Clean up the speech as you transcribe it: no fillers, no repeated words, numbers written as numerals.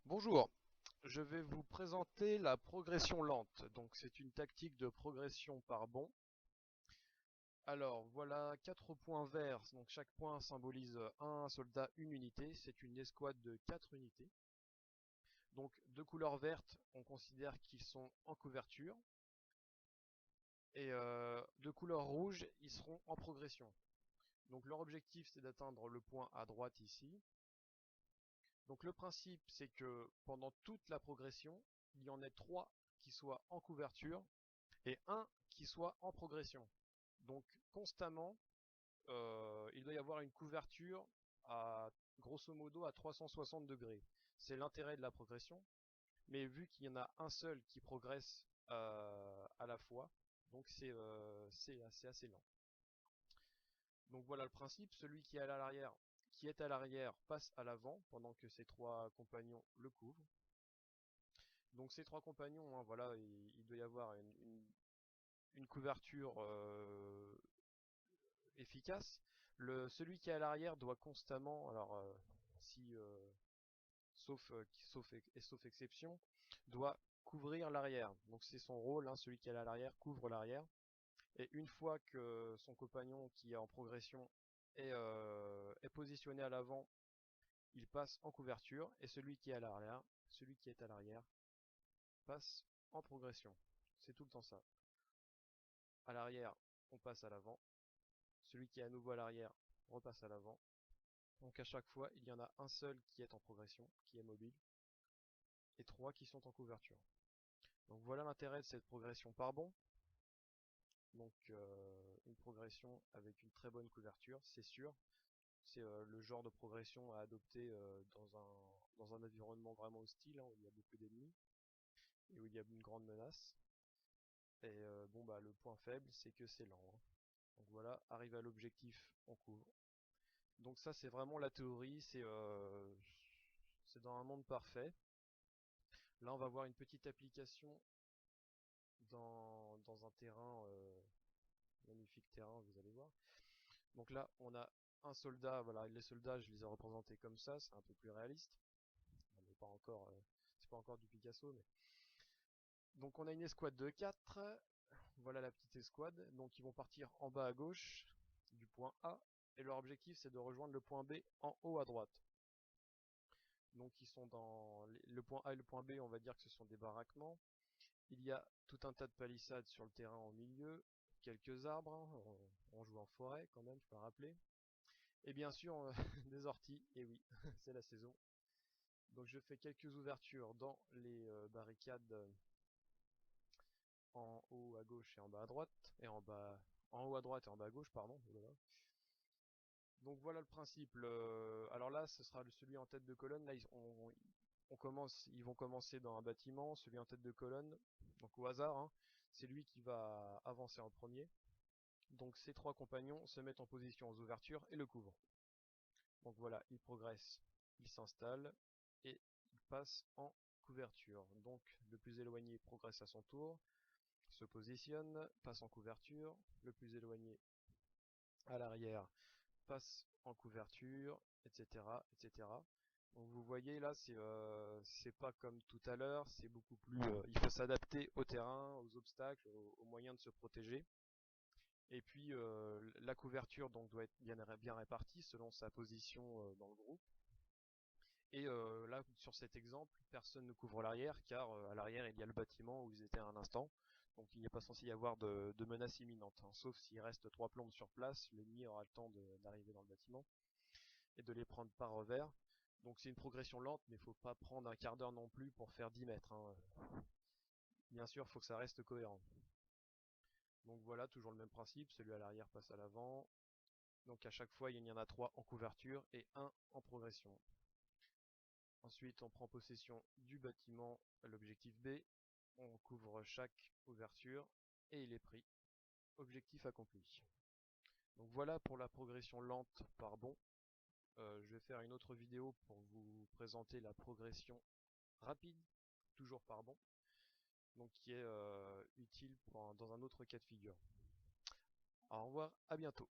Bonjour, je vais vous présenter la progression lente. Donc c'est une tactique de progression par bond. Alors voilà 4 points verts, donc chaque point symbolise un soldat, une unité. C'est une escouade de 4 unités. Donc de couleur verte, on considère qu'ils sont en couverture. Et de couleur rouge, ils seront en progression. Donc leur objectif c'est d'atteindre le point à droite ici. Donc le principe c'est que pendant toute la progression, il y en ait 3 qui soient en couverture et un qui soit en progression. Donc constamment, il doit y avoir une couverture à grosso modo à 360 degrés. C'est l'intérêt de la progression, mais vu qu'il y en a un seul qui progresse à la fois, donc c'est assez lent. Donc voilà le principe, celui qui est à l'arrière passe à l'avant pendant que ses 3 compagnons le couvrent. Donc ces 3 compagnons, hein, voilà, il doit y avoir une couverture efficace. Celui qui est à l'arrière doit constamment, alors si sauf exception, doit couvrir l'arrière. Donc c'est son rôle, hein, celui qui est à l'arrière couvre l'arrière. Et une fois que son compagnon qui est en progression est positionné à l'avant, il passe en couverture et celui qui est à l'arrière passe en progression. C'est tout le temps ça. À l'arrière, on passe à l'avant. Celui qui est à nouveau à l'arrière repasse à l'avant. Donc à chaque fois, il y en a un seul qui est en progression, qui est mobile, et 3 qui sont en couverture. Donc voilà l'intérêt de cette progression par bond. Donc une progression avec une très bonne couverture, c'est sûr. C'est le genre de progression à adopter dans un environnement vraiment hostile, hein, où il y a beaucoup d'ennemis et où il y a une grande menace. Et bon bah le point faible c'est que c'est lent, hein. Donc voilà, arrivé à l'objectif, on couvre. Donc ça c'est vraiment la théorie, c'est dans un monde parfait. Là on va voir une petite application dans un terrain, magnifique terrain, vous allez voir. Donc là on a un soldat, voilà, les soldats je les ai représentés comme ça, c'est un peu plus réaliste. On n'est pas encore, c'est pas encore du Picasso, mais donc on a une escouade de 4. Voilà la petite escouade. Donc ils vont partir en bas à gauche du point A et leur objectif c'est de rejoindre le point B en haut à droite. Donc ils sont dans le point A et le point B, on va dire que ce sont des baraquements. Il y a tout un tas de palissades sur le terrain au milieu, quelques arbres, hein, on joue en forêt quand même, je peux le rappeler. Et bien sûr des orties, et oui, c'est la saison. Donc je fais quelques ouvertures dans les barricades en haut à gauche et en bas à droite, et en haut à droite et en bas à gauche, pardon. Donc voilà le principe. Alors là, ce sera celui en tête de colonne. Là, ils vont commencer dans un bâtiment. Celui en tête de colonne, donc au hasard, hein, c'est lui qui va avancer en premier. Donc ces 3 compagnons se mettent en position aux ouvertures et le couvrent. Donc voilà, ils progressent, ils s'installent et ils passent en couverture. Donc le plus éloigné progresse à son tour, se positionne, passe en couverture. Le plus éloigné à l'arrière passe en couverture, etc., etc. Donc vous voyez là, c'est pas comme tout à l'heure, c'est beaucoup plus. Il faut s'adapter au terrain, aux obstacles, aux moyens de se protéger. Et puis la couverture donc doit être bien répartie selon sa position dans le groupe. Et là, sur cet exemple, personne ne couvre l'arrière car à l'arrière il y a le bâtiment où ils étaient à un instant. Donc il n'est pas censé y avoir de menace imminente, hein, sauf s'il reste 3 plombes sur place, l'ennemi aura le temps d'arriver dans le bâtiment et de les prendre par revers. Donc c'est une progression lente, mais il ne faut pas prendre un quart d'heure non plus pour faire 10 mètres, hein. Bien sûr, il faut que ça reste cohérent. Donc voilà, toujours le même principe, celui à l'arrière passe à l'avant. Donc à chaque fois, il y en a 3 en couverture et 1 en progression. Ensuite, on prend possession du bâtiment, l'objectif B. On couvre chaque ouverture et il est pris. Objectif accompli. Donc voilà pour la progression lente par bond. Je vais faire une autre vidéo pour vous présenter la progression rapide, toujours par bond, donc qui est utile dans un autre cas de figure. Au revoir, à bientôt.